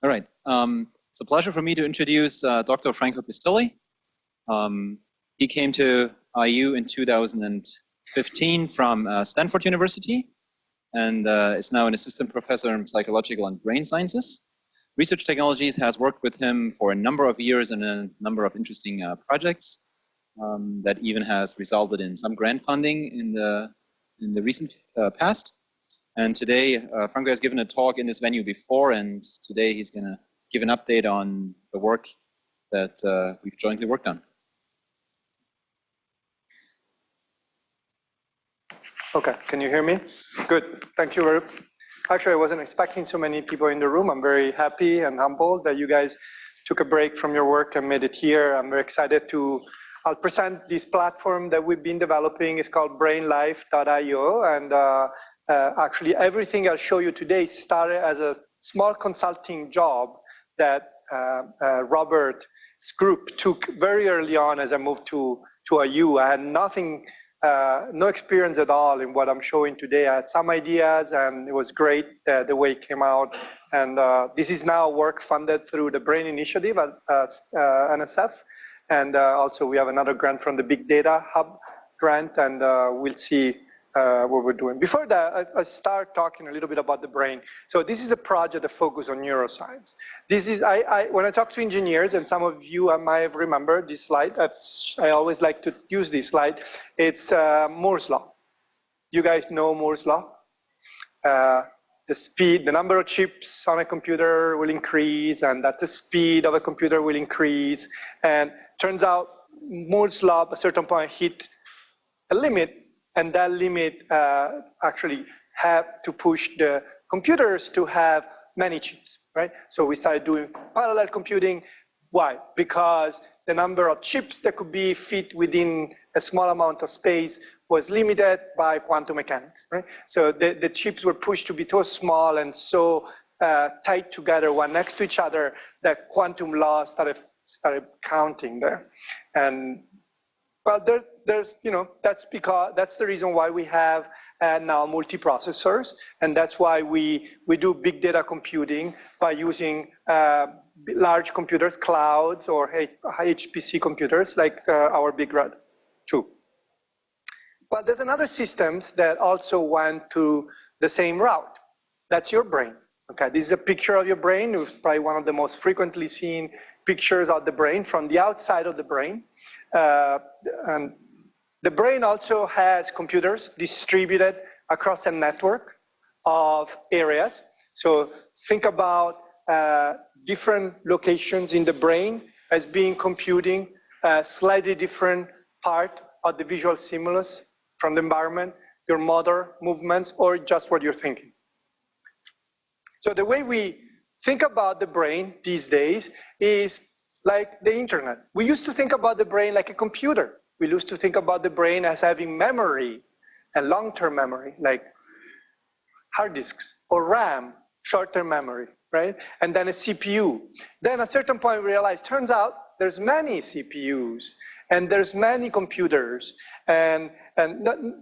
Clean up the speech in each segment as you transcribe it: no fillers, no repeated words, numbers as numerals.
All right. It's a pleasure for me to introduce Dr. Franco Pistilli. He came to IU in 2015 from Stanford University and is now an assistant professor in psychological and brain sciences. Research Technologies has worked with him for a number of years in a number of interesting projects that even has resulted in some grant funding in the recent past. And today, Franco has given a talk in this venue before, and today he's going to give an update on the work that we've jointly worked on. Okay, can you hear me? Good, thank you very much. Actually, I wasn't expecting so many people in the room. I'm very happy and humbled that you guys took a break from your work and made it here. I'm very excited I'll present this platform that we've been developing. It's called BrainLife.io, and actually everything I'll show you today started as a small consulting job that Robert's group took very early on as I moved to IU. I had no experience at all in what I'm showing today. I had some ideas, and it was great the way it came out. And this is now work funded through the Brain Initiative at NSF. And also we have another grant from the Big Data Hub grant, and we'll see what we're doing. Before that, I start talking a little bit about the brain. So this is a project that focuses on neuroscience. This is, when I talk to engineers, and some of you might have remembered this slide, I always like to use this slide. It's Moore's Law. You guys know Moore's Law? The number of chips on a computer will increase, and that the speed of a computer will increase. And turns out Moore's Law at a certain point hit a limit, and that limit actually had to push the computers to have many chips, right? So we started doing parallel computing. Why? Because the number of chips that could be fit within a small amount of space was limited by quantum mechanics, right? So the chips were pushed to be so small and so tight together, one next to each other, that quantum laws started counting there. And well, that's the reason why we have now multiprocessors, and that's why we do big data computing by using large computers, clouds, or HPC computers like our Big Red 2. But there's another systems that also went to the same route. That's your brain. Okay, this is a picture of your brain. It's probably one of the most frequently seen pictures of the brain from the outside of the brain. And the brain also has computers distributed across a network of areas. So think about different locations in the brain as being computing a slightly different part of the visual stimulus from the environment, your motor movements, or just what you're thinking. So the way we think about the brain these days is like the internet. We used to think about the brain like a computer. We used to think about the brain as having memory and long-term memory, like hard disks, or RAM, short-term memory, right? And then a CPU. Then at a certain point we realized, turns out there's many CPUs, and there's many computers, and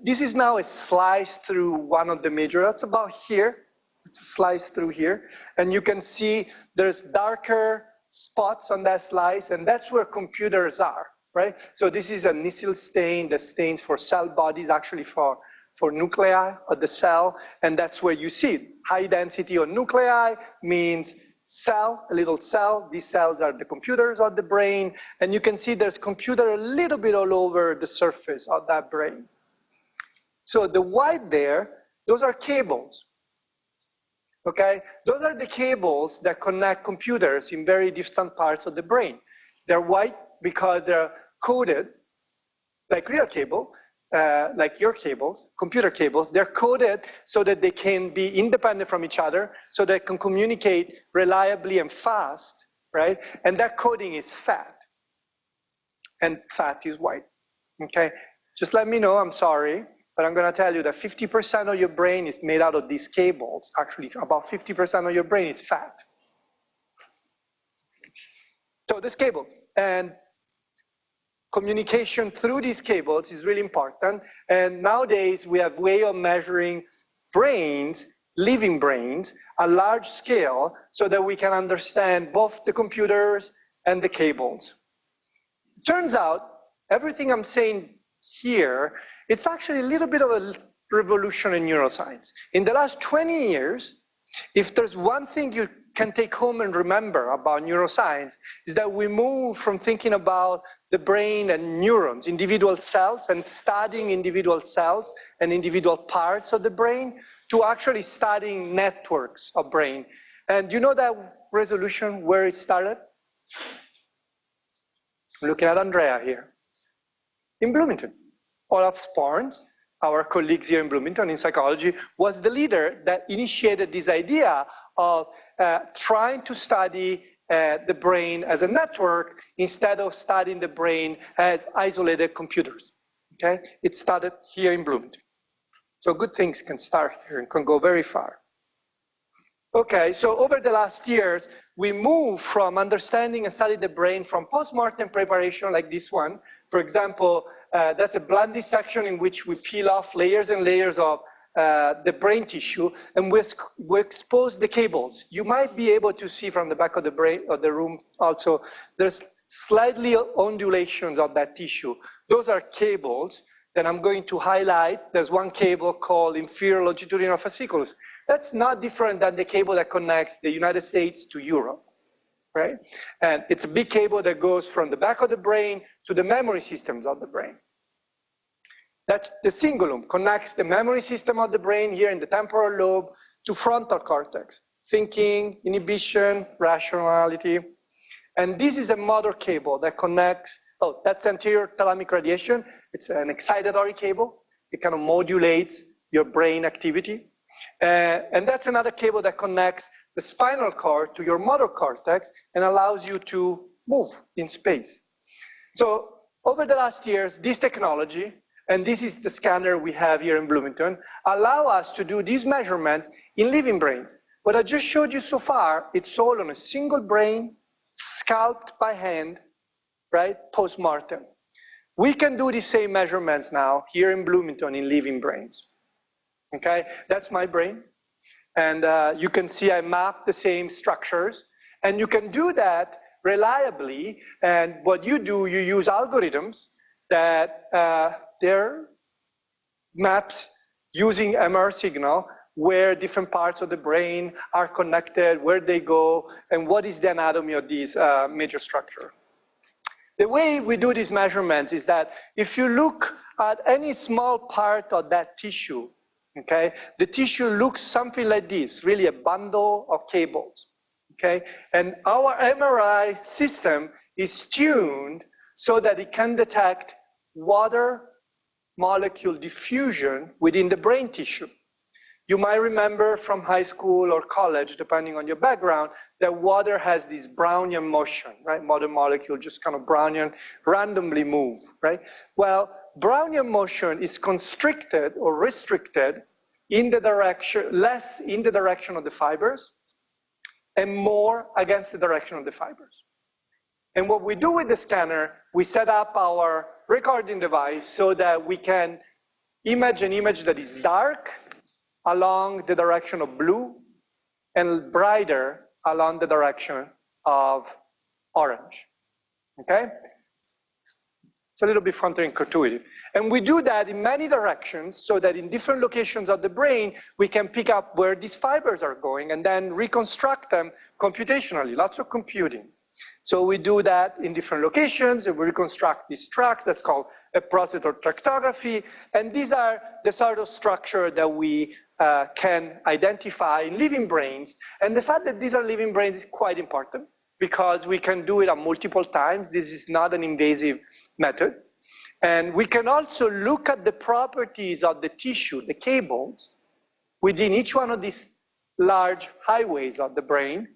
this is now a slice through one of the major, that's about here, it's a slice through here, and you can see there's darker spots on that slice, and that's where computers are, right? So this is a Nissl stain that stains for cell bodies, actually for nuclei of the cell, and that's where you see it. High density of nuclei means cell, a little cell. These cells are the computers of the brain, and you can see there's computer a little bit all over the surface of that brain. So the white there, those are cables. Okay, those are the cables that connect computers in very distant parts of the brain. They're white because they're coded like real cable, like your cables, computer cables. They're coded so that they can be independent from each other, so they can communicate reliably and fast, right? And that coding is fat, and fat is white. Okay, just let me know, I'm sorry. But I'm going to tell you that 50% of your brain is made out of these cables. Actually, about 50% of your brain is fat. So this cable, and communication through these cables is really important. And nowadays, we have a way of measuring brains living brains at large scale so that we can understand both the computers and the cables. It turns out everything I'm saying here, it's actually a little bit of a revolution in neuroscience. In the last 20 years, if there's one thing you can take home and remember about neuroscience, is that we move from thinking about the brain and neurons, individual cells, and studying individual cells and individual parts of the brain, to actually studying networks of brain. And you know that resolution, where it started? Looking at Andrea here. In Bloomington. Olaf Sporns, our colleagues here in Bloomington in psychology, was the leader that initiated this idea of trying to study the brain as a network instead of studying the brain as isolated computers. Okay? It started here in Bloomington. So good things can start here and can go very far. Okay, so over the last years, we moved from understanding and studying the brain from post-mortem preparation like this one. For example, that's a blunt dissection in which we peel off layers and layers of the brain tissue, and we expose the cables. You might be able to see from the back of the brain of the room also, there's slightly undulations of that tissue. Those are cables that I'm going to highlight. There's one cable called inferior longitudinal fasciculus. That's not different than the cable that connects the United States to Europe, right? And it's a big cable that goes from the back of the brain to the memory systems of the brain. That the cingulum connects the memory system of the brain here in the temporal lobe to frontal cortex, thinking, inhibition, rationality. And this is a motor cable that connects, oh, that's anterior thalamic radiation. It's an excitatory cable. It kind of modulates your brain activity. And that's another cable that connects the spinal cord to your motor cortex and allows you to move in space. So over the last years, this technology, and this is the scanner we have here in Bloomington, allow us to do these measurements in living brains. What I just showed you so far, it's all on a single brain, scalped by hand, right, post-mortem. We can do the same measurements now here in Bloomington in living brains. Okay, that's my brain. And you can see I map the same structures. And you can do that reliably. And what you do, you use algorithms that they're maps using MR signal where different parts of the brain are connected, where they go, and what is the anatomy of these major structure. The way we do these measurements is that if you look at any small part of that tissue, okay, the tissue looks something like this, really a bundle of cables, okay? And our MRI system is tuned so that it can detect water molecule diffusion within the brain tissue. You might remember from high school or college, depending on your background, that water has this Brownian motion, right? Water molecule just kind of Brownian, randomly move, right? Well, Brownian motion is constricted or restricted in the direction, less in the direction of the fibers and more against the direction of the fibers. And what we do with the scanner, we set up our recording device so that we can image an image that is dark along the direction of blue and brighter along the direction of orange, okay? It's a little bit counterintuitive. And we do that in many directions so that in different locations of the brain, we can pick up where these fibers are going and then reconstruct them computationally, lots of computing. So we do that in different locations and we reconstruct these tracks. That's called a process of tractography. And these are the sort of structure that we can identify in living brains. And the fact that these are living brains is quite important because we can do it at multiple times. This is not an invasive method. And we can also look at the properties of the tissue, the cables, within each one of these large highways of the brain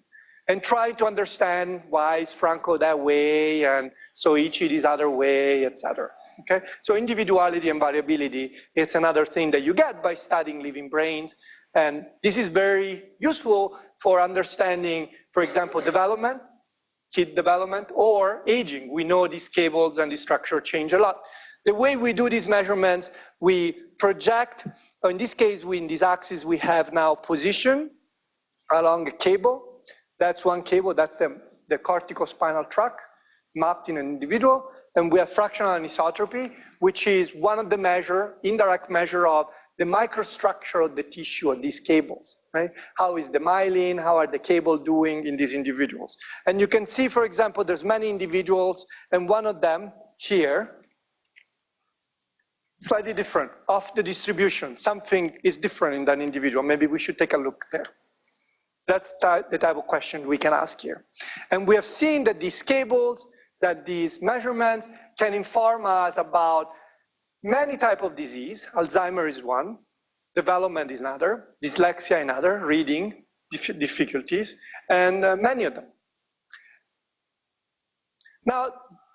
and try to understand why is Franco that way and Soichi this other way, etc. Okay? So individuality and variability, it's another thing that you get by studying living brains. And this is very useful for understanding, for example, development, kid development, or aging. We know these cables and the structure change a lot. The way we do these measurements, we project, in this case, in this axis, we have now position along a cable. That's one cable, that's the corticospinal tract mapped in an individual. And we have fractional anisotropy, which is one of the indirect measure of the microstructure of the tissue of these cables, right? How is the myelin, how are the cable doing in these individuals? And you can see, for example, there's many individuals, and one of them here, slightly different of the distribution. Something is different in that individual. Maybe we should take a look there. That's the type of question we can ask here. And we have seen that these cables, that these measurements can inform us about many types of disease. Alzheimer is one, development is another, dyslexia another, reading difficulties, and many of them. Now,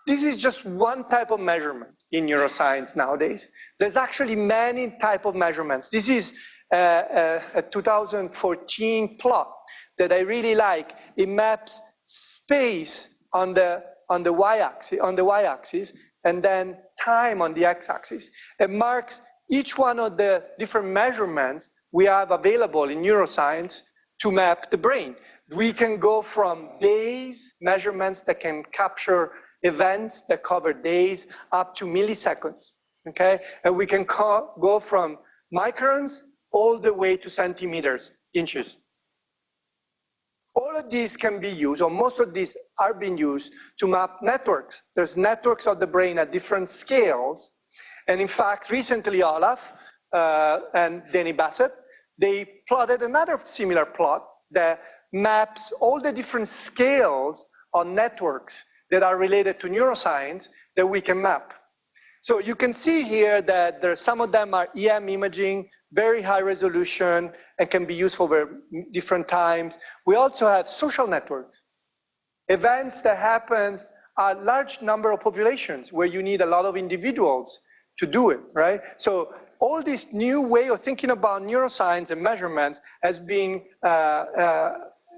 this is just one type of measurement in neuroscience nowadays. There's actually many types of measurements. This is a 2014 plot that I really like. It maps space on the y-axis, and then time on the x-axis. It marks each one of the different measurements we have available in neuroscience to map the brain. We can go from days, measurements that can capture events that cover days, up to milliseconds, okay? And we can go from microns all the way to centimeters, inches. All of these can be used, or most of these are being used to map networks. There's networks of the brain at different scales. And in fact, recently Olaf and Danny Bassett, they plotted another similar plot that maps all the different scales on networks that are related to neuroscience that we can map. So you can see here that some of them are EM imaging, very high resolution, and can be used over different times. We also have social networks, events that happen at large number of populations where you need a lot of individuals to do it, right? So all this new way of thinking about neuroscience and measurements has been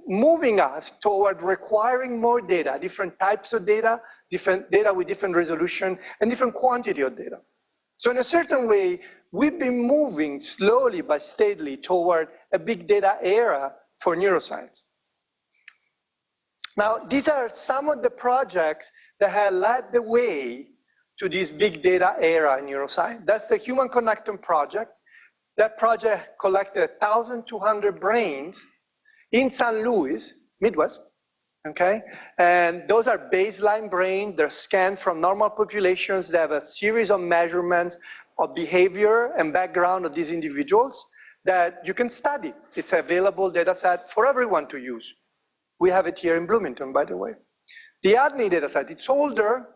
moving us toward requiring more data, different types of data, different data with different resolution, and different quantity of data. So in a certain way, we've been moving slowly but steadily toward a big data era for neuroscience. Now, these are some of the projects that have led the way to this big data era in neuroscience. That's the Human Connectome Project. That project collected 1,200 brains in St. Louis, Midwest, okay? And those are baseline brains. They're scanned from normal populations. They have a series of measurements of behavior and background of these individuals that you can study. It's an available data set for everyone to use. We have it here in Bloomington, by the way. The ADNI data set, it's older,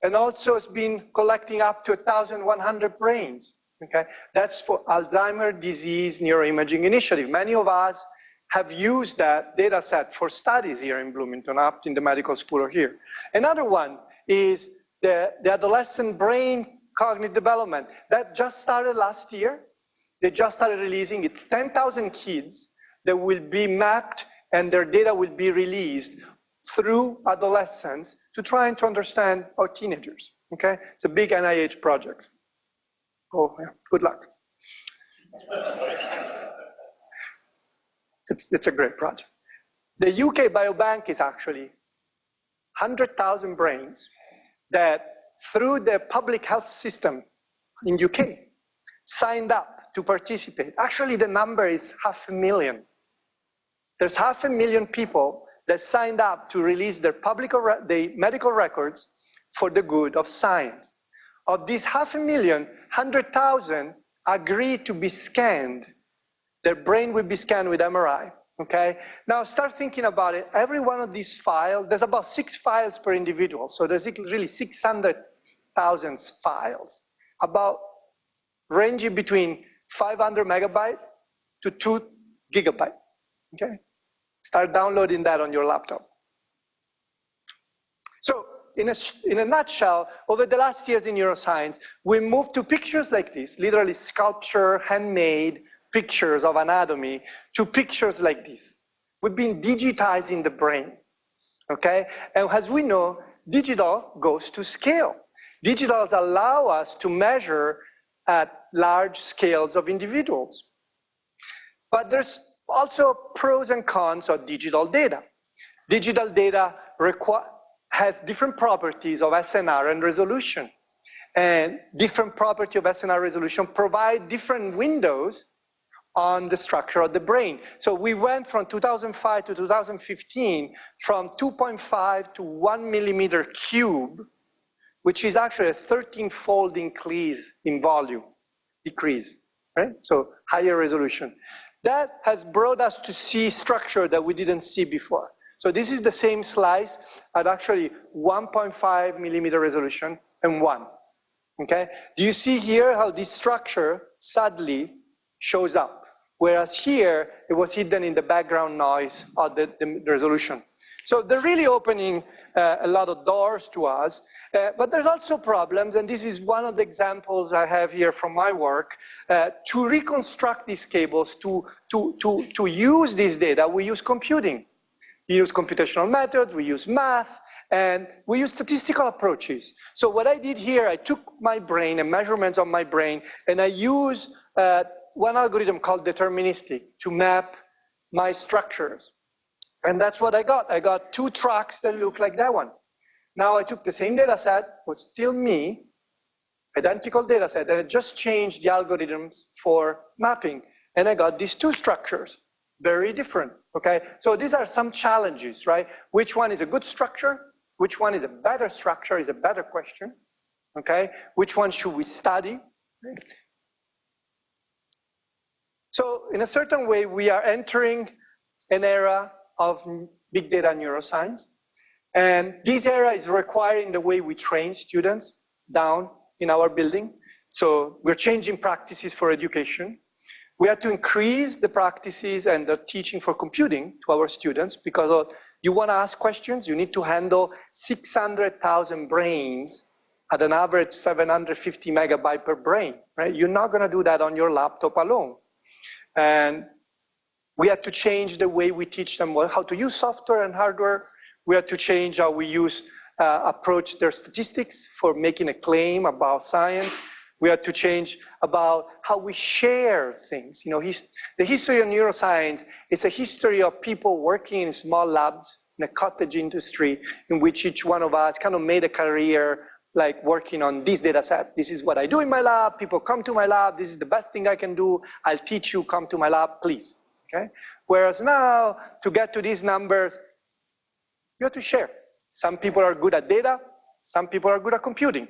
and also it's been collecting up to 1,100 brains, okay? That's for Alzheimer's disease neuroimaging initiative. Many of us have used that data set for studies here in Bloomington, up in the medical school or here. Another one is the adolescent brain cognitive development. That just started last year. They just started releasing it. 10,000 kids that will be mapped and their data will be released through adolescents to try to understand our teenagers, okay? It's a big NIH project. Oh, yeah, good luck. It's a great project. The UK Biobank is actually 100,000 brains that through the public health system in UK signed up to participate. Actually, the number is 500,000. There's 500,000 people that signed up to release their the medical records for the good of science. Of these 500,000, 100,000 agreed to be scanned. Their brain will be scanned with MRI, okay? Now start thinking about it. Every one of these files, there's about 6 files per individual. So there's really 600,000 files, about ranging between 500 megabyte to 2 gigabyte, okay? Start downloading that on your laptop. So in a nutshell, over the last years in neuroscience, we moved to pictures like this, literally sculpture, handmade, pictures of anatomy, to pictures like this. We've been digitizing the brain, okay? And as we know, digital goes to scale. Digitals allow us to measure at large scales of individuals. But there's also pros and cons of digital data. Digital data has different properties of SNR and resolution. And different property of SNR resolution provide different windows on the structure of the brain. So we went from 2005 to 2015 from 2.5 to 1 millimeter cube, which is actually a 13-fold increase in volume, decrease, right? So higher resolution. That has brought us to see structure that we didn't see before. So this is the same slice at actually 1.5 millimeter resolution and 1. Okay? Do you see here how this structure suddenly shows up? Whereas here, it was hidden in the background noise of the resolution. So they're really opening a lot of doors to us. But there's also problems, and this is one of the examples I have here from my work. To reconstruct these cables, to use this data, we use computing. We use computational methods, we use math, and we use statistical approaches. So what I did here, I took my brain and measurements of my brain, and I used one algorithm called deterministic to map my structures. And that's what I got. I got 2 tracks that look like that one. Now I took the same data set, was still me, identical data set, and I just changed the algorithms for mapping. And I got these 2 structures, very different, okay? So these are some challenges, right? Which one is a good structure? Which one is a better structure is a better question, okay? Which one should we study? So in a certain way, we are entering an era of big data neuroscience. And this era is requiring the way we train students down in our building. So we're changing practices for education. We have to increase the practices and the teaching for computing to our students because you want to ask questions, you need to handle 600,000 brains at an average 750 megabyte per brain, right? You're not going to do that on your laptop alone. And we had to change the way we teach them how to use software and hardware. We had to change how we approach their statistics for making a claim about science. We had to change about how we share things. You know, the history of neuroscience is a history of people working in small labs in a cottage industry in which each one of us kind of made a career like working on this data set. This is what I do in my lab. People come to my lab. This is the best thing I can do. I'll teach you. Come to my lab, please. Okay? Whereas now, to get to these numbers, you have to share. Some people are good at data. Some people are good at computing.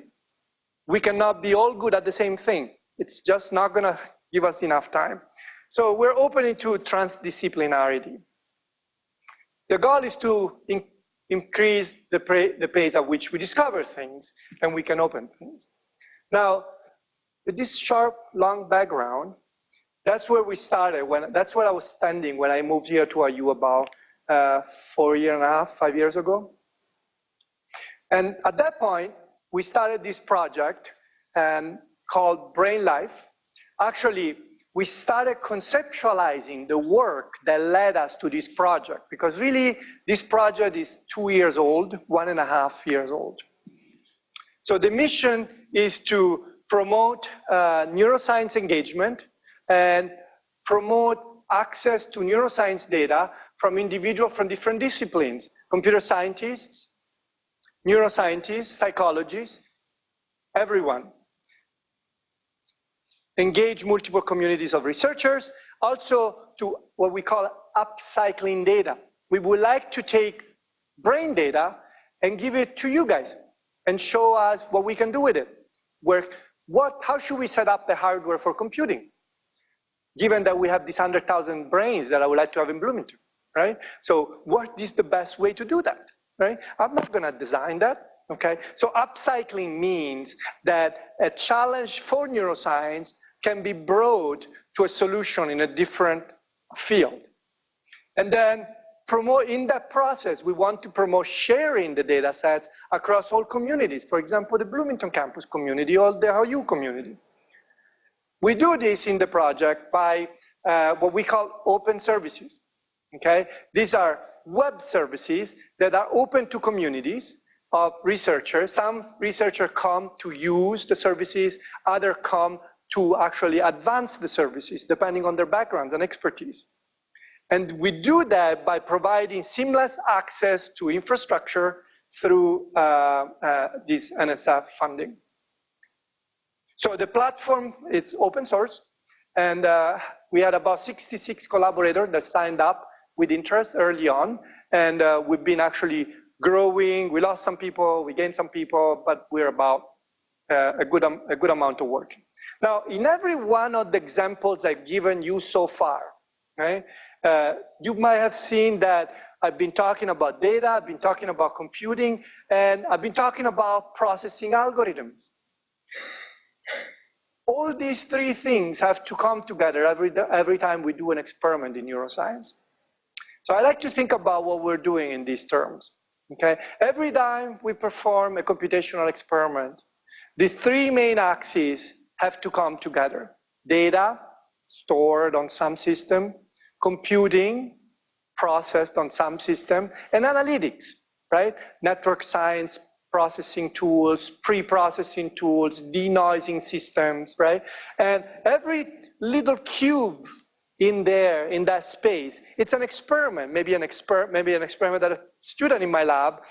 We cannot be all good at the same thing. It's just not going to give us enough time. So we're opening to transdisciplinarity. The goal is to increase the pace at which we discover things and we can open things. Now, with this sharp, long background, that's where we started. That's where I was standing when I moved here to IU about 5 years ago. And at that point, we started this project called BrainLife. Actually, we started conceptualizing the work that led us to this project, because really, this project is 2 years old, 1.5 years old. So the mission is to promote neuroscience engagement and promote access to neuroscience data from individuals from different disciplines, computer scientists, neuroscientists, psychologists, everyone. Engage multiple communities of researchers, also to what we call upcycling data. We would like to take brain data and give it to you guys and show us what we can do with it. How should we set up the hardware for computing? Given that we have these 100,000 brains that I would like to have in Bloomington, right? So what is the best way to do that, right? I'm not gonna design that, okay? So upcycling means that a challenge for neuroscience can be brought to a solution in a different field. And then in that process, we want to promote sharing the data sets across all communities. For example, the Bloomington campus community or the IU community. We do this in the project by what we call open services, okay? These are web services that are open to communities of researchers. Some researchers come to use the services, others come to actually advance the services, depending on their background and expertise. And we do that by providing seamless access to infrastructure through this NSF funding. So the platform, it's open source, and we had about 66 collaborators that signed up with interest early on, and we've been actually growing. We lost some people, we gained some people, but we're about a good amount of work. Now, in every one of the examples I've given you so far, right, you might have seen that I've been talking about data, I've been talking about computing, and I've been talking about processing algorithms. All these three things have to come together every time we do an experiment in neuroscience. So I like to think about what we're doing in these terms. Okay? Every time we perform a computational experiment, the three main axes have to come together. Data, stored on some system, computing, processed on some system, and analytics, right? Network science, processing tools, pre-processing tools, denoising systems, right? And every little cube in there, in that space, it's an experiment, maybe an experiment that a student in my lab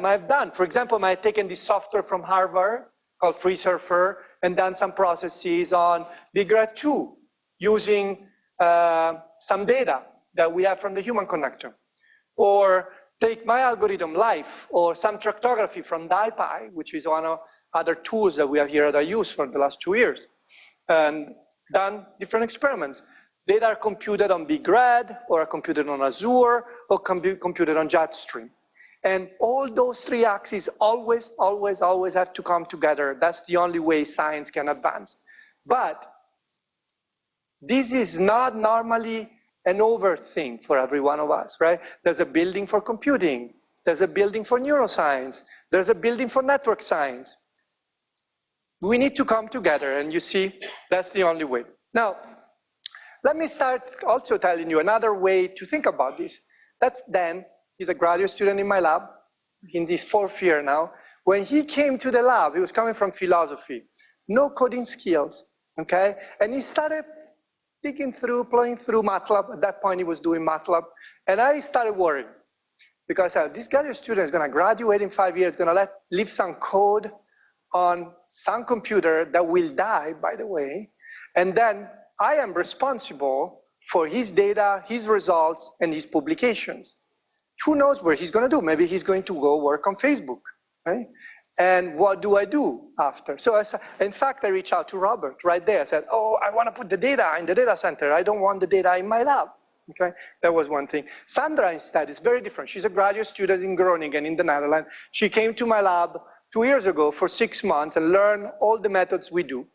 might have done. For example, might have taken this software from Harvard called FreeSurfer and done some processes on Big Red 2 using some data that we have from the human connector. Or take my algorithm, Life, or some tractography from DiPi, which is one of other tools that we have here that I used for the last 2 years, and done different experiments. Data are computed on Big Red, or are computed on Azure, or computed on Jetstream. And all those three axes always have to come together. That's the only way science can advance. But this is not normally an over thing for every one of us, right? There's a building for computing. There's a building for neuroscience. There's a building for network science. We need to come together, and you see, that's the only way. Now, let me start also telling you another way to think about this. That's Dan. He's a graduate student in my lab, in this 4th year now. When he came to the lab, he was coming from philosophy, no coding skills, okay? And he started digging through, playing through MATLAB. At that point, he was doing MATLAB. And I started worrying, because this graduate student is gonna graduate in 5 years, gonna leave some code on some computer that will die, by the way. And then I am responsible for his data, his results, and his publications. Who knows where he's gonna do? Maybe he's going to go work on Facebook, right? And what do I do after? So in fact, I reached out to Robert right there. I said, oh, I want to put the data in the data center. I don't want the data in my lab. Okay, that was one thing. Sandra instead is very different. She's a graduate student in Groningen in the Netherlands. She came to my lab 2 years ago for 6 months and learned all the methods we do.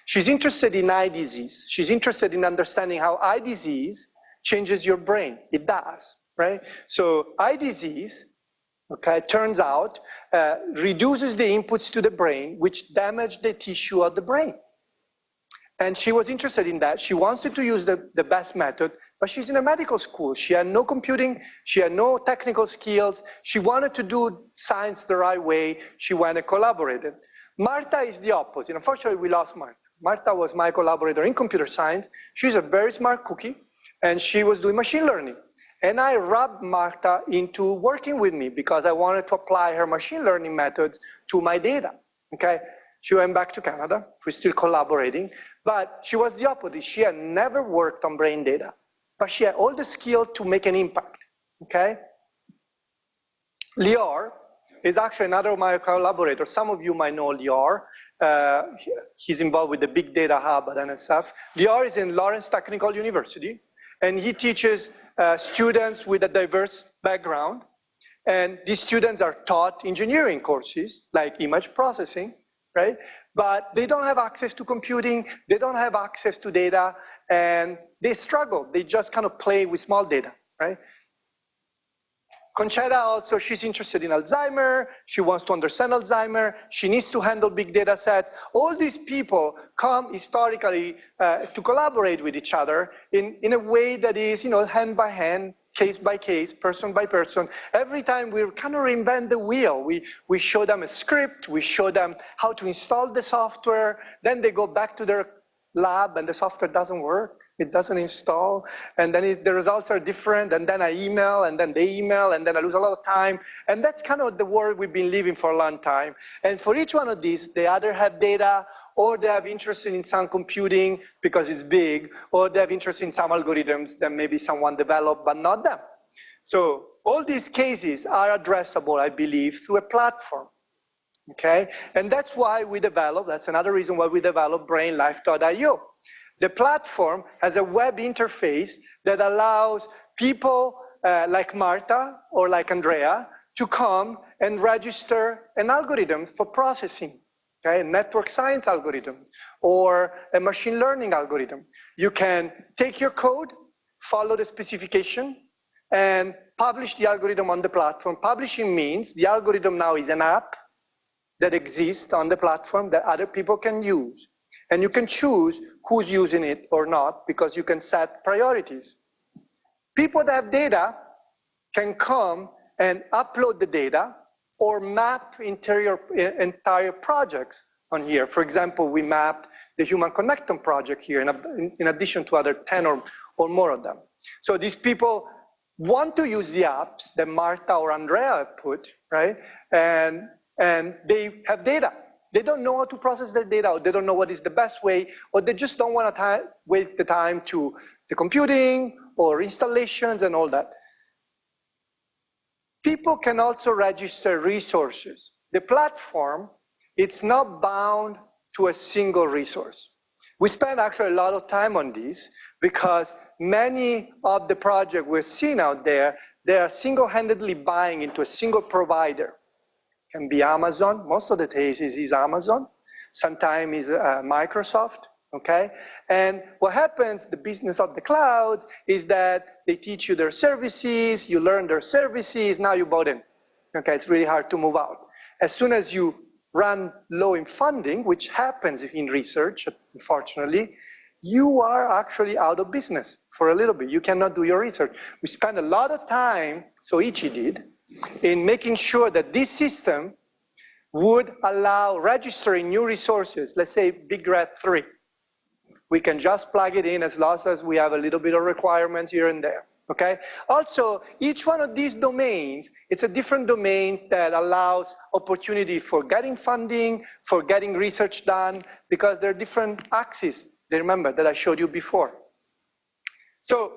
She's interested in eye disease. She's interested in understanding how eye disease changes your brain. It does, right? So eye disease, okay, turns out, reduces the inputs to the brain, which damage the tissue of the brain. And she was interested in that. She wanted to use the best method, but she's in a medical school. She had no computing, she had no technical skills. She wanted to do science the right way. She went and collaborated. Marta is the opposite. Unfortunately, we lost Marta. Marta was my collaborator in computer science. She's a very smart cookie, and she was doing machine learning. And I rubbed Marta into working with me because I wanted to apply her machine learning methods to my data, okay? She went back to Canada. We're still collaborating, but she was the opposite. She had never worked on brain data, but she had all the skill to make an impact, okay? Lior is actually another of my collaborators. Some of you might know Lior. He's involved with the Big Data Hub at NSF. Lior is in Lawrence Technical University, and he teaches students with a diverse background. And these students are taught engineering courses, like image processing, right? But they don't have access to computing, they don't have access to data, and they struggle. They just kind of play with small data, right? Conchetta also, she's interested in Alzheimer. She wants to understand Alzheimer. She needs to handle big data sets. All these people come historically to collaborate with each other in a way that is, hand by hand, case by case, person by person. Every time we kind of reinvent the wheel. We show them a script, we show them how to install the software, then they go back to their lab and the software doesn't work, it doesn't install, and then the results are different, and then I email, and then they email, and then I lose a lot of time. And that's kind of the world we've been living for a long time. And for each one of these, they either have data, or they have interest in some computing because it's big, or they have interest in some algorithms that maybe someone developed, but not them. So all these cases are addressable, I believe, through a platform. Okay, and that's why we developed, that's another reason why we developed BrainLife.io. The platform has a web interface that allows people like Marta or like Andrea to come and register an algorithm for processing, okay, a network science algorithm or a machine learning algorithm. You can take your code, follow the specification, and publish the algorithm on the platform. Publishing means the algorithm now is an app that exists on the platform that other people can use. And you can choose who's using it or not because you can set priorities. People that have data can come and upload the data or map entire projects on here. For example, we mapped the Human Connectome project here in addition to other 10 or more of them. So these people want to use the apps that Marta or Andrea have put, right? And they have data. They don't know how to process their data, or they don't know what is the best way, or they just don't want to waste the time to the computing or installations and all that. People can also register resources. The platform, it's not bound to a single resource. We spend actually a lot of time on this because many of the projects we're seeing out there, they are single-handedly buying into a single provider. Can be Amazon, most of the cases is Amazon, sometimes is Microsoft, okay? And what happens, the business of the cloud, is that they teach you their services, you learn their services, now you bought in, okay? It's really hard to move out. As soon as you run low in funding, which happens in research, unfortunately, you are actually out of business for a little bit. You cannot do your research. We spend a lot of time, so Ichi did, in making sure that this system would allow registering new resources, let's say Big Red 3. We can just plug it in as long as we have a little bit of requirements here and there, okay? Also, each one of these domains, it's a different domain that allows opportunity for getting funding, for getting research done, because there are different axes, remember, that I showed you before. So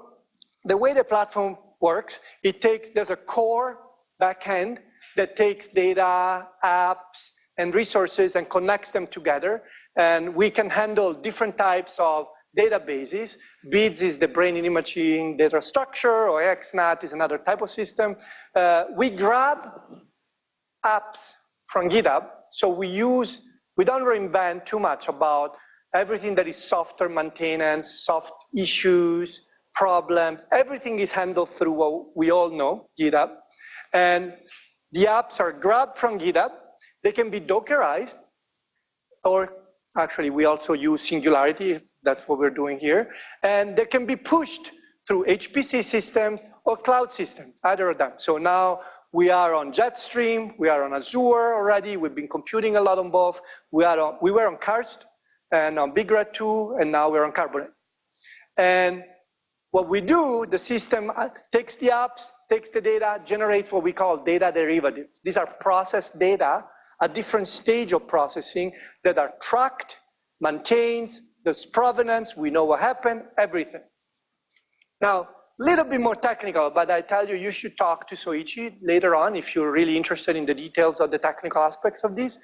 the way the platform works, there's a core backend that takes data, apps, and resources and connects them together. And we can handle different types of databases. BIDS is the brain imaging data structure, or XNAT is another type of system. We grab apps from GitHub, so we don't reinvent too much about everything that is software maintenance, soft issues, problems. Everything is handled through what we all know, GitHub. And the apps are grabbed from GitHub. They can be Dockerized, or actually we also use Singularity, that's what we're doing here. And they can be pushed through HPC systems or cloud systems, either of them. So now we are on Jetstream, we are on Azure already, we've been computing a lot on both. We were on Karst and on Big Red 2, and now we're on Carbonate. And what we do, the system takes the apps, takes the data, generates what we call data derivatives. These are processed data at different stage of processing that are tracked, maintained, there's provenance, we know what happened, everything. Now, a little bit more technical, but I tell you, you should talk to Soichi later on if you're really interested in the details of the technical aspects of this.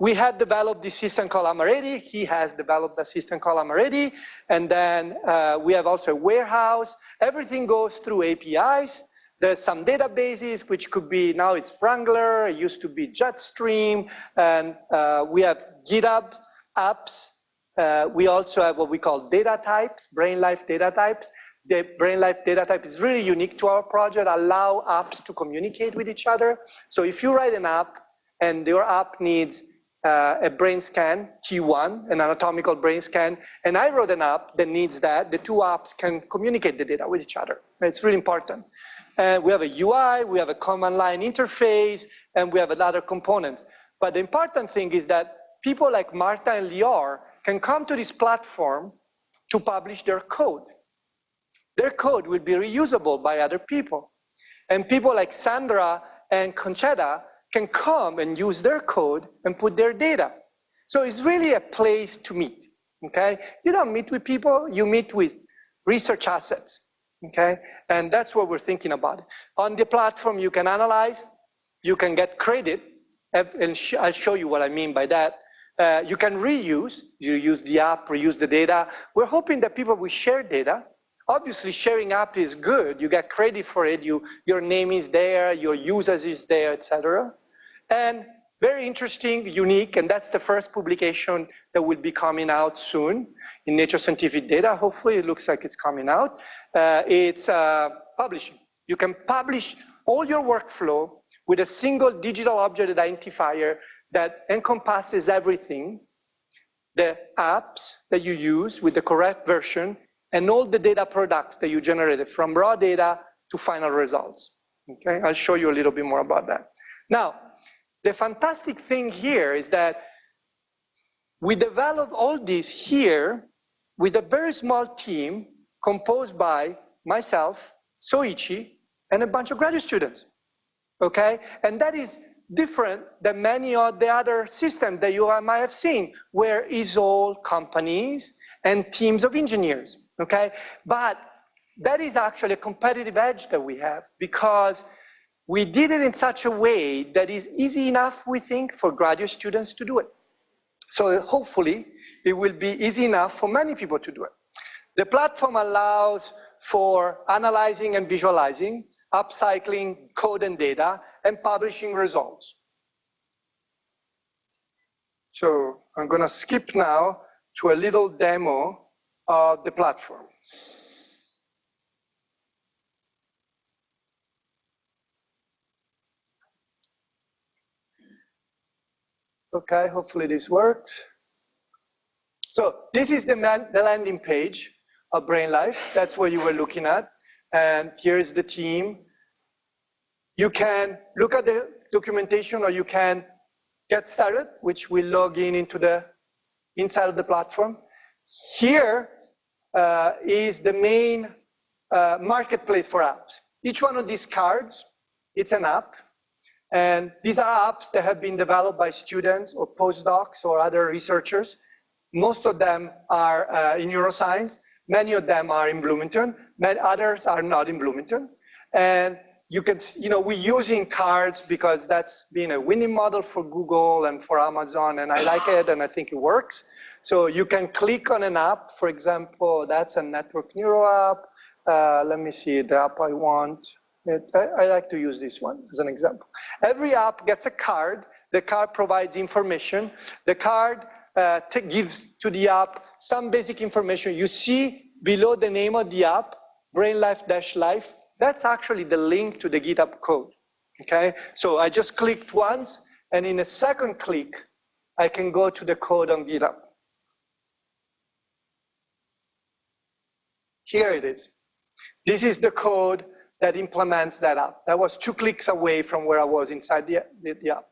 We had developed this system called Amaredi. He has developed a system called Amaredi. And then we have also a warehouse. Everything goes through APIs. There's some databases, which could be, now it's Wrangler, it used to be Jetstream. And we have GitHub apps. We also have what we call data types, BrainLife data types. The BrainLife data type is really unique to our project, allow apps to communicate with each other. So if you write an app and your app needs a brain scan, T1, an anatomical brain scan, and I wrote an app that needs that. The two apps can communicate the data with each other. It's really important. And we have a UI, we have a command line interface, and we have other components. But the important thing is that people like Marta and Lior can come to this platform to publish their code. Their code will be reusable by other people. And people like Sandra and Conchetta can come and use their code and put their data. So it's really a place to meet, okay? You don't meet with people, you meet with research assets, okay? And that's what we're thinking about. On the platform, you can analyze, you can get credit, and I'll show you what I mean by that. You can reuse, you use the app, reuse the data. We're hoping that people will share data. Obviously, sharing app is good. You get credit for it. Your name is there, your users is there, etc. And very interesting, unique, and that's the first publication that will be coming out soon in Nature Scientific Data. Hopefully, it looks like it's coming out. It's publishing. You can publish all your workflow with a single digital object identifier that encompasses everything, the apps that you use with the correct version, and all the data products that you generated, from raw data to final results. Okay, I'll show you a little bit more about that. Now, the fantastic thing here is that we developed all this here with a very small team composed by myself, Soichi, and a bunch of graduate students, okay? And that is different than many of the other systems that you might have seen, where it's all companies and teams of engineers, okay? But that is actually a competitive edge that we have, because we did it in such a way that is easy enough, we think, for graduate students to do it. So hopefully, it will be easy enough for many people to do it. The platform allows for analyzing and visualizing, upcycling code and data, and publishing results. So I'm going to skip now to a little demo of the platform. Okay, hopefully this works. So this is the landing page of BrainLife. That's what you were looking at. And here's the team. You can look at the documentation, or you can get started, which will log in into the inside of the platform. Here is the main marketplace for apps. Each one of these cards, it's an app. And these are apps that have been developed by students or postdocs or other researchers. Most of them are in neuroscience. Many of them are in Bloomington. Many others are not in Bloomington. And you can, we're using cards because that's been a winning model for Google and for Amazon, and I like it, and I think it works. So you can click on an app. For example, that's a network neuro app. Let me see the app I want. I like to use this one as an example. Every app gets a card. The card provides information. The card gives to the app some basic information. You see below the name of the app, BrainLife-Life. That's actually the link to the GitHub code, okay? So I just clicked once, and in a second click, I can go to the code on GitHub. Here it is. This is the code that implements that app. That was 2 clicks away from where I was inside the app.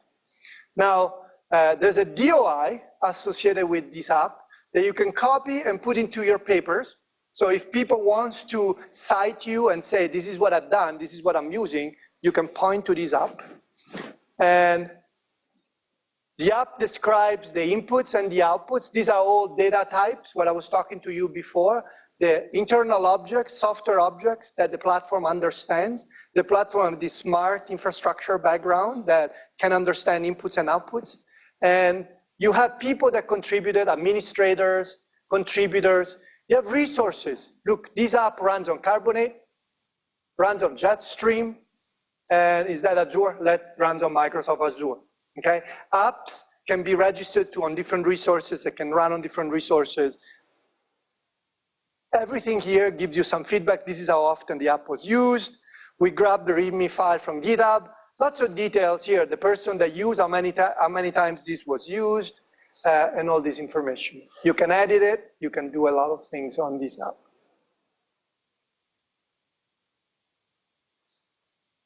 Now, there's a DOI associated with this app that you can copy and put into your papers. So if people want to cite you and say, this is what I've done, this is what I'm using, you can point to this app. And the app describes the inputs and the outputs. These are all data types, what I was talking to you before. The internal objects, software objects that the platform understands. The platform has this smart infrastructure background that can understand inputs and outputs. And you have people that contributed, administrators, contributors. You have resources. Look, this app runs on Carbonate, runs on Jetstream, and is that Azure? That runs on Microsoft Azure, okay? Apps can be registered to on different resources. They can run on different resources. Everything here gives you some feedback. This is how often the app was used. We grabbed the README file from GitHub. lots of details here. The person that used, how many times this was used, and all this information. You can edit it. You can do a lot of things on this app.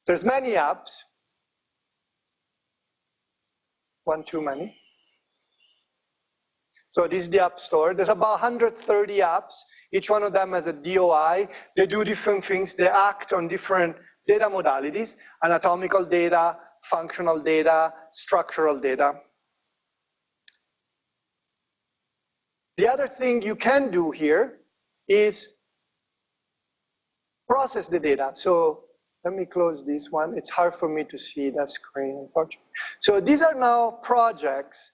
There's many apps. One too many. So this is the App Store. There's about 130 apps. Each one of them has a DOI. They do different things. They act on different data modalities: anatomical data, functional data, structural data. The other thing you can do here is process the data. So let me close this one. It's hard for me to see that screen, unfortunately. So these are now projects.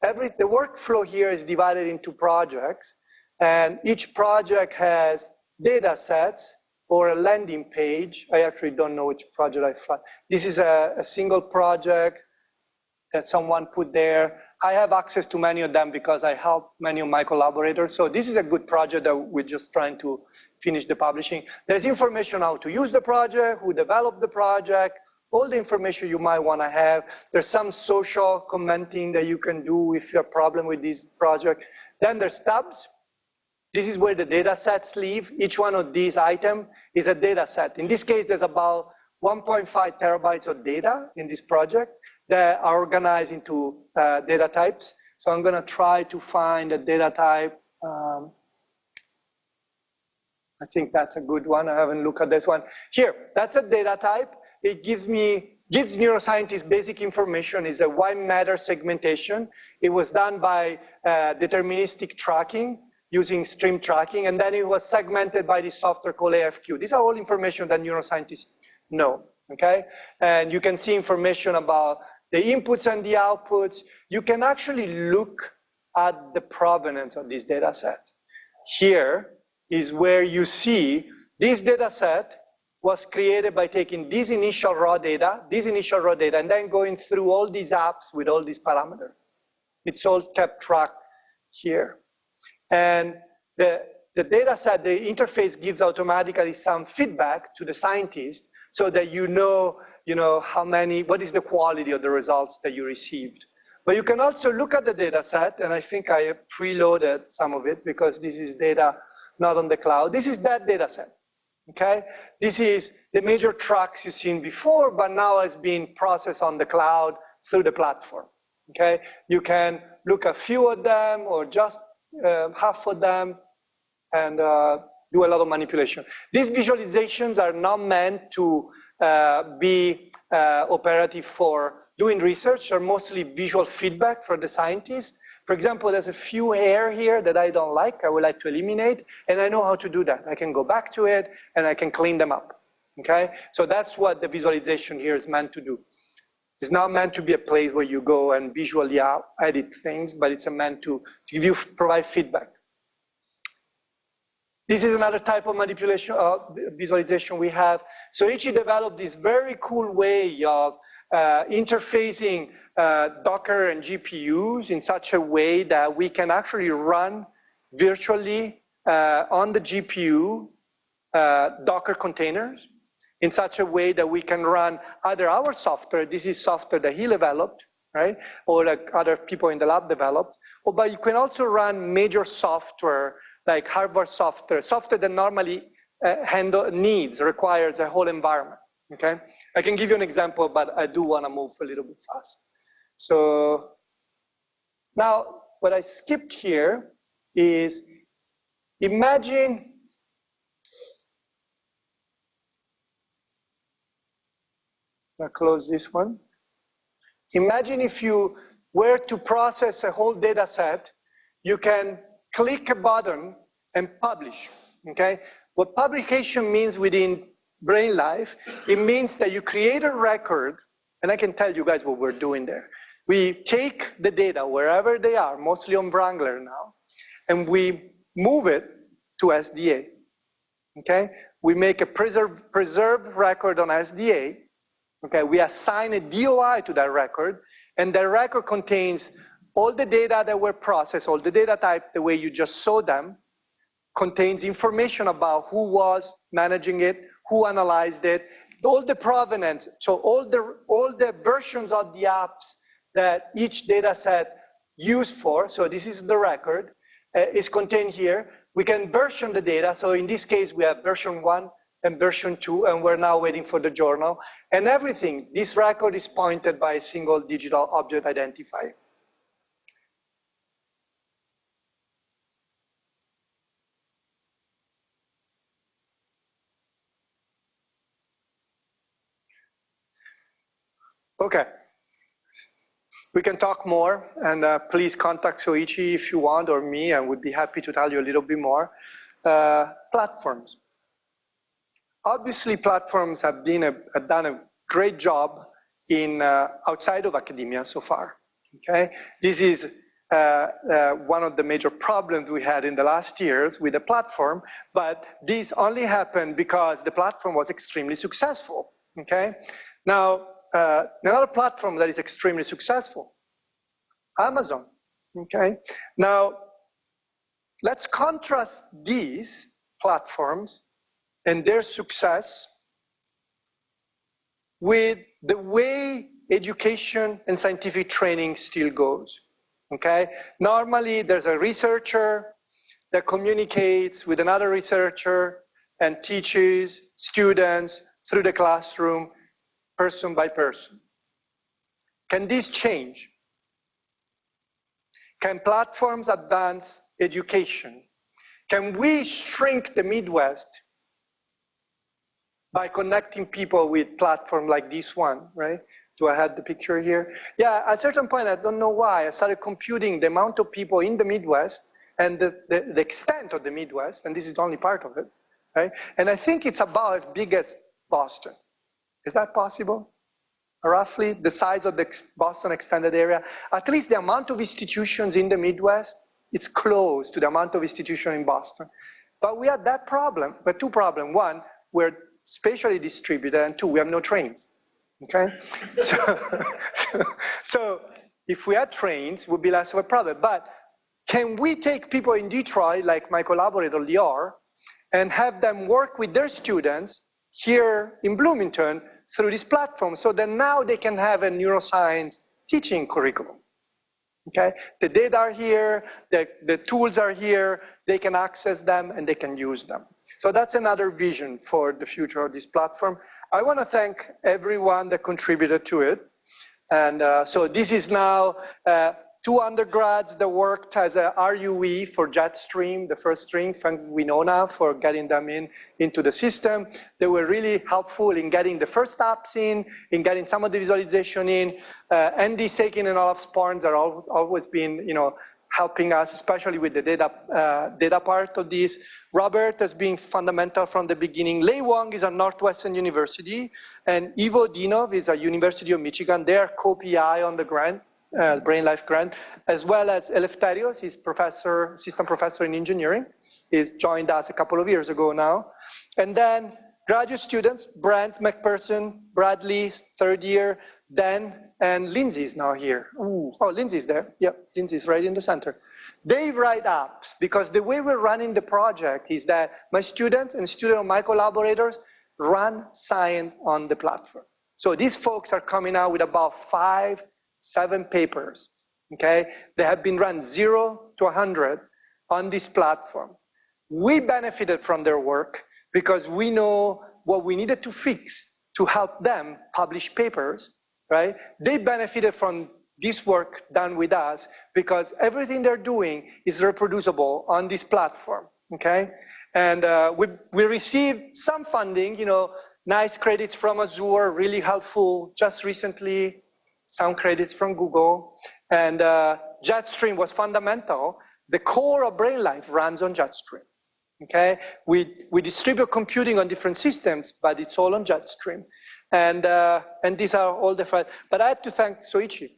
The workflow here is divided into projects, and each project has data sets or a landing page. I actually don't know which project I found. This is a single project that someone put there. I have access to many of them because I help many of my collaborators. So this is a good project that we're just trying to finish the publishing. There's information how to use the project, who developed the project, all the information you might want to have. There's some social commenting that you can do if you have a problem with this project. Then there's tabs. This is where the data sets live. Each one of these items is a data set. In this case, there's about 1.5 terabytes of data in this project that are organized into data types. So I'm going to try to find a data type. I think that's a good one. I haven't looked at this one. Here, that's a data type. It gives neuroscientists basic information. It's a white matter segmentation. It was done by deterministic tracking using stream tracking, and then it was segmented by this software called AFQ. These are all information that neuroscientists know, okay? And you can see information about the inputs and the outputs. You can actually look at the provenance of this data set. Here is where you see this data set was created by taking this initial raw data, and then going through all these apps with all these parameters. It's all kept track here. And the data set, the interface gives automatically some feedback to the scientist so that you know what is the quality of the results that you received. But you can also look at the data set, and I think I preloaded some of it because this is data not on the cloud. This is that data set. Okay, this is the major tracks you've seen before, but now it's being processed on the cloud through the platform. Okay, you can look at a few of them or just half of them and do a lot of manipulation. These visualizations are not meant to be operative for doing research. They're mostly visual feedback for the scientists. For example, there's a few hair here that I don't like, I would like to eliminate, and I know how to do that. I can go back to it and I can clean them up, okay? So that's what the visualization here is meant to do. It's not meant to be a place where you go and visually edit things, but it's meant to provide feedback. This is another type of manipulation, visualization we have. So Ichi developed this very cool way of interfacing Docker and GPUs in such a way that we can actually run virtually on the GPU Docker containers in such a way that we can run either our software, this is software that he developed, right? Or like other people in the lab developed, but you can also run major software like hardware software that normally requires a whole environment, okay? I can give you an example, but I do want to move a little bit fast. So now what I skipped here is imagine I'll close this one. Imagine if you were to process a whole data set, you can click a button and publish, okay? What publication means within BrainLife, it means that you create a record, and I can tell you guys what we're doing there. We take the data wherever they are, mostly on Wrangler now, and we move it to SDA, okay? We make a preserved record on SDA, okay? We assign a DOI to that record, and the record contains all the data that were processed, all the data type, the way you just saw them, contains information about who was managing it, who analyzed it, all the provenance, so all the versions of the apps that each data set used for, so this is the record, is contained here. We can version the data, so in this case we have version 1 and version 2, and we're now waiting for the journal. And everything, this record is pointed by a single digital object identifier. Okay. We can talk more, and please contact Soichi if you want, or me, and we'd be happy to tell you a little bit more. Platforms. Obviously, platforms have done a great job in outside of academia so far. Okay, this is one of the major problems we had in the last years with the platform, but this only happened because the platform was extremely successful. Okay, now another platform that is extremely successful, Amazon. Okay, now let's contrast these platforms and their success with the way education and scientific training still goes. Okay, normally there's a researcher that communicates with another researcher and teaches students through the classroom, person by person. Can this change? Can platforms advance education? Can we shrink the Midwest by connecting people with platforms like this one, right? Do I have the picture here? Yeah, at a certain point, I don't know why, I started computing the amount of people in the Midwest and the extent of the Midwest, and this is only part of it, right? And I think it's about as big as Boston. Is that possible? Roughly the size of the Boston extended area. At least the amount of institutions in the Midwest, it's close to the amount of institutions in Boston. But we had that problem, but two problems. One, we're spatially distributed, and two, we have no trains, okay? So if we had trains, it would be less of a problem. But can we take people in Detroit, like my collaborator Lior, and have them work with their students here in Bloomington through this platform, so that now they can have a neuroscience teaching curriculum? Okay, the data are here, the tools are here, they can access them and they can use them. So that's another vision for the future of this platform. I want to thank everyone that contributed to it. And so this is now two undergrads that worked as a RUE for Jetstream, the first string, thanks we know now for getting them into the system. They were really helpful in getting the first apps in getting some of the visualization in. Andy Sakin and Olaf Sporns are always been, helping us, especially with the data part of this. Robert has been fundamental from the beginning. Lei Wang is at Northwestern University, and Ivo Dinov is at University of Michigan. They are co-PI on the grant. BrainLife grant, as well as Eleftherios, he's assistant professor in engineering. He's joined us a couple of years ago now. And then graduate students, Brent McPherson, Bradley, third year, Dan, and Lindsay is now here. Ooh. Oh, Lindsay's there. Yep, Lindsay's right in the center. They write apps, because the way we're running the project is that my students and students of my collaborators run science on the platform. So these folks are coming out with about 7 papers, okay? They have been run 0 to 100 on this platform. We benefited from their work because we know what we needed to fix to help them publish papers, right? They benefited from this work done with us because everything they're doing is reproducible on this platform, okay? And we received some funding, nice credits from Azure, really helpful just recently. Some credits from Google, and Jetstream was fundamental. The core of BrainLife runs on Jetstream, okay? We distribute computing on different systems, but it's all on Jetstream. And these are all the, but I have to thank Soichi,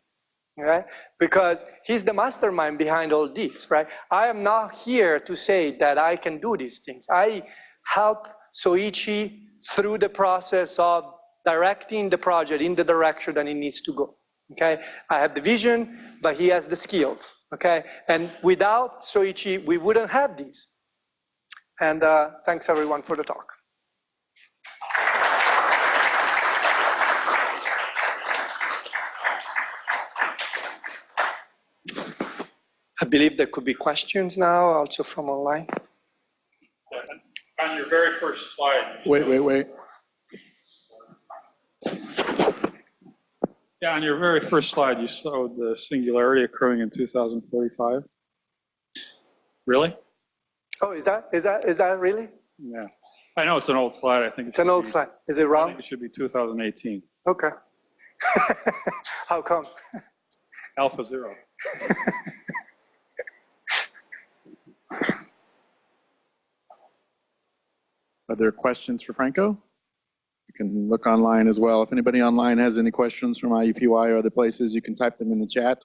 right? Because he's the mastermind behind all this, right? I am not here to say that I can do these things. I help Soichi through the process of directing the project in the direction that it needs to go. Okay, I have the vision, but he has the skills. Okay, and without Soichi, we wouldn't have these. And thanks everyone for the talk. believe there could be questions now, also from online. On your very first slide. Wait. Yeah, on your very first slide, you showed the singularity occurring in 2045. Really? Oh, is that really? Yeah. I know it's an old slide. I think it's an old slide. Is it wrong? I think it should be 2018. Okay. How come? Alpha 0. Are there questions for Franco? You can look online as well. If anybody online has any questions from IUPUI or other places, you can type them in the chat.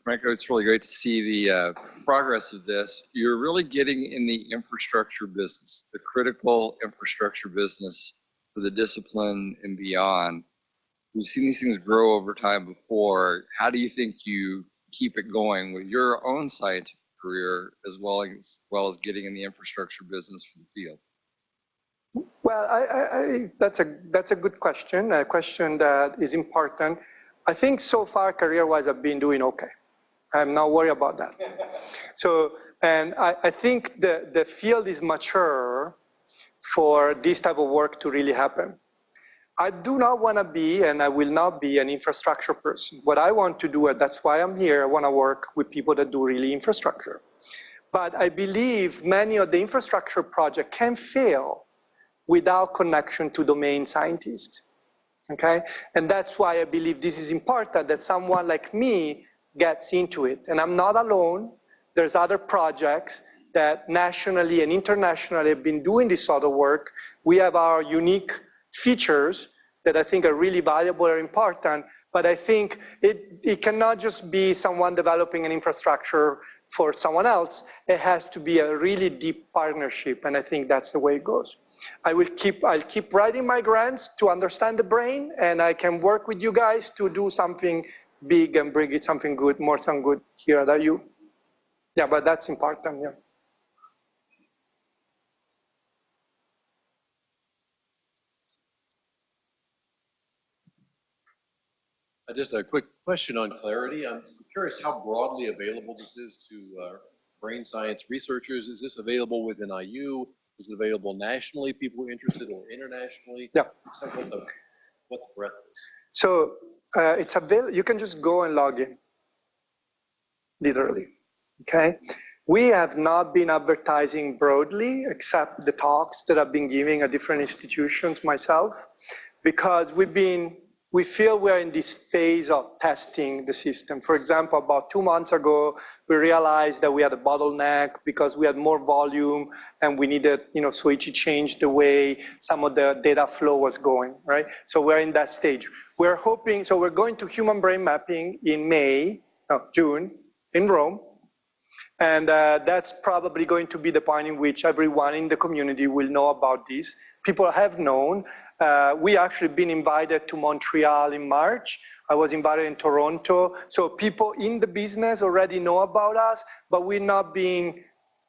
Franco, it's really great to see the progress of this. You're really getting in the infrastructure business, the critical infrastructure business for the discipline and beyond. We've seen these things grow over time before. How do you think you keep it going with your own scientific career as well as getting in the infrastructure business for the field? Well, that's a good question, a question that is important. I think so far, career-wise, I've been doing okay. I'm not worried about that. So, and I think the field is mature for this type of work to really happen. I do not want to be, and I will not be, an infrastructure person. What I want to do, and that's why I'm here, I want to work with people that do really infrastructure. But I believe many of the infrastructure projects can fail without connection to domain scientists, okay? And that's why I believe this is important, that someone like me gets into it. And I'm not alone. There's other projects that nationally and internationally have been doing this sort of work. We have our unique features that I think are really valuable or important, but I think it cannot just be someone developing an infrastructure for someone else. It has to be a really deep partnership, and I think that's the way it goes. I'll keep writing my grants to understand the brain, and I can work with you guys to do something big and bring it something good, some good here that you. Yeah, but that's important, yeah. Just a quick question on clarity. I'm curious how broadly available this is to brain science researchers. Is this available within IU? Is it available nationally, people interested, or internationally? Yeah. What the breadth is. So it's available. You can just go and log in, literally, okay? We have not been advertising broadly, except the talks that I've been giving at different institutions myself, because we feel we're in this phase of testing the system. For example, about 2 months ago, we realized that we had a bottleneck because we had more volume and we needed, Soichi changed the way some of the data flow was going, right? So we're in that stage. We're hoping, so we're going to human brain mapping in June in Rome. And that's probably going to be the point in which everyone in the community will know about this. People have known. We actually been invited to Montreal in March. I was invited in Toronto. So people in the business already know about us, but we're not being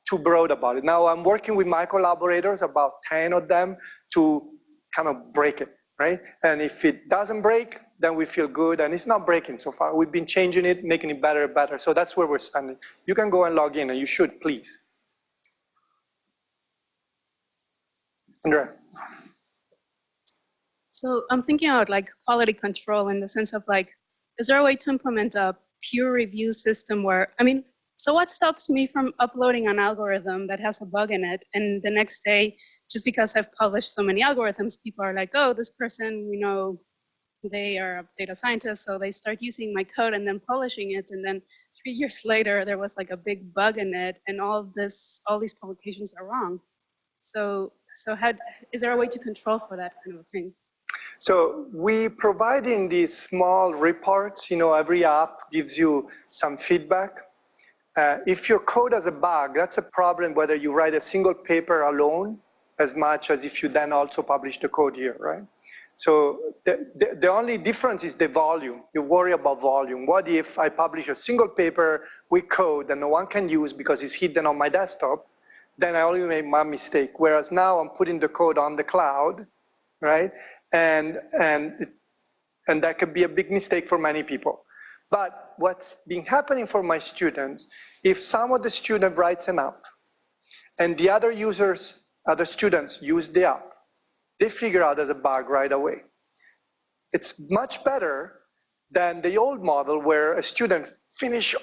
too broad about it. Now I'm working with my collaborators, about 10 of them, to kind of break it, right? And if it doesn't break, then we feel good, and it's not breaking so far. We've been changing it, making it better and better. So that's where we're standing. You can go and log in, and you should, please. Andrea. So I'm thinking about quality control in the sense of is there a way to implement a peer review system where, so what stops me from uploading an algorithm that has a bug in it, and the next day, just because I've published so many algorithms, people are like, oh, this person, they are a data scientist, so they start using my code and then publishing it, and then 3 years later, there was a big bug in it, and all these publications are wrong. So is there a way to control for that kind of a thing? So we providing these small reports, every app gives you some feedback. If your code has a bug, that's a problem whether you write a single paper alone as much as if you then also publish the code here, right? So the only difference is the volume. You worry about volume. What if I publish a single paper with code that no one can use because it's hidden on my desktop? Then I only make one mistake. Whereas now I'm putting the code on the cloud, right? and that could be a big mistake for many people. But what's been happening for my students, if some of the student writes an app and the other users, other students use the app, they figure out there's a bug right away. It's much better than the old model where a student finished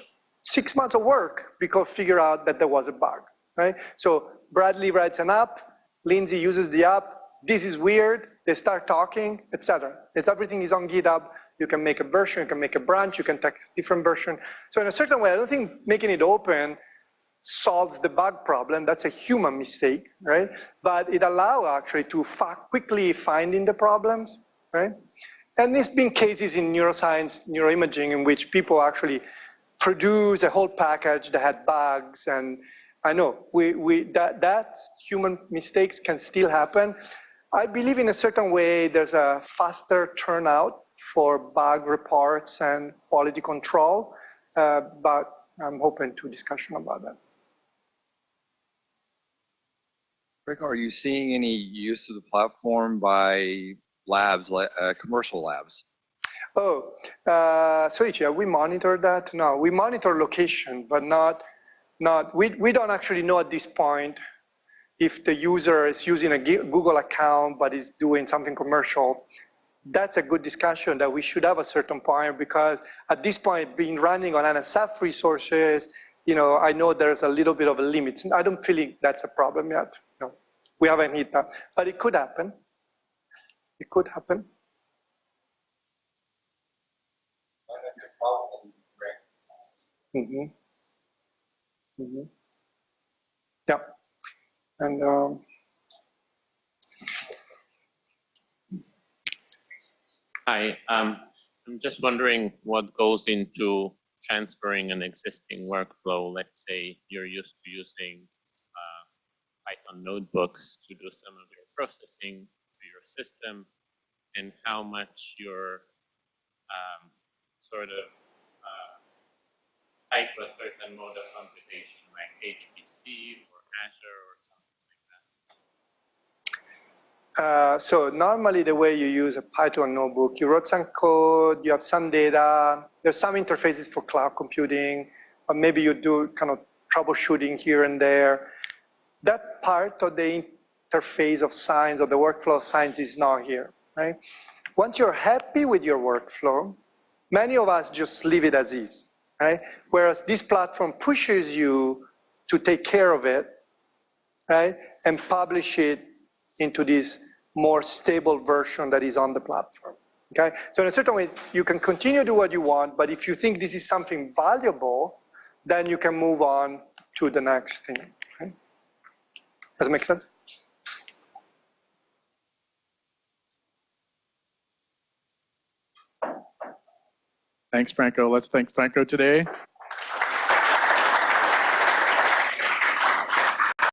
6 months of work because figure out that there was a bug, right? So Bradley writes an app, Lindsay uses the app, this is weird, they start talking, etc. If everything is on GitHub, you can make a version, you can make a branch, you can take a different version. So in a certain way, I don't think making it open solves the bug problem. That's a human mistake, right? But it allows actually to quickly finding the problems, right? And there's been cases in neuroscience, neuroimaging, in which people actually produce a whole package that had bugs. And I know that human mistakes can still happen. I believe in a certain way there's a faster turnout for bug reports and quality control, but I'm open to discussion about that. Rick, are you seeing any use of the platform by labs, like commercial labs? Oh, so we monitor that? No, we monitor location, but we don't actually know at this point if the user is using a Google account but is doing something commercial. That's a good discussion that we should have a certain point, because at this point, being running on NSF resources, I know there's a little bit of a limit. I don't feel like that's a problem yet. No, we haven't hit that, but it could happen. It could happen. Mm-hmm. Mm-hmm. Yeah, and Hi, I'm just wondering what goes into transferring an existing workflow. Let's say you're used to using Python notebooks to do some of your processing to your system, and how much your sort of type a certain mode of computation, like HPC or Azure or something like that. So normally the way you use a Python notebook, you wrote some code, you have some data, there's some interfaces for cloud computing, or maybe you do kind of troubleshooting here and there. That part of the interface of science, or the workflow of science, is not here, right? Once you're happy with your workflow, many of us just leave it as is, right? Whereas this platform pushes you to take care of it, right? And publish it into this more stable version that is on the platform, okay? So in a certain way, you can continue to do what you want, but if you think this is something valuable, then you can move on to the next thing, okay? Does it make sense? Thanks, Franco. Let's thank Franco today.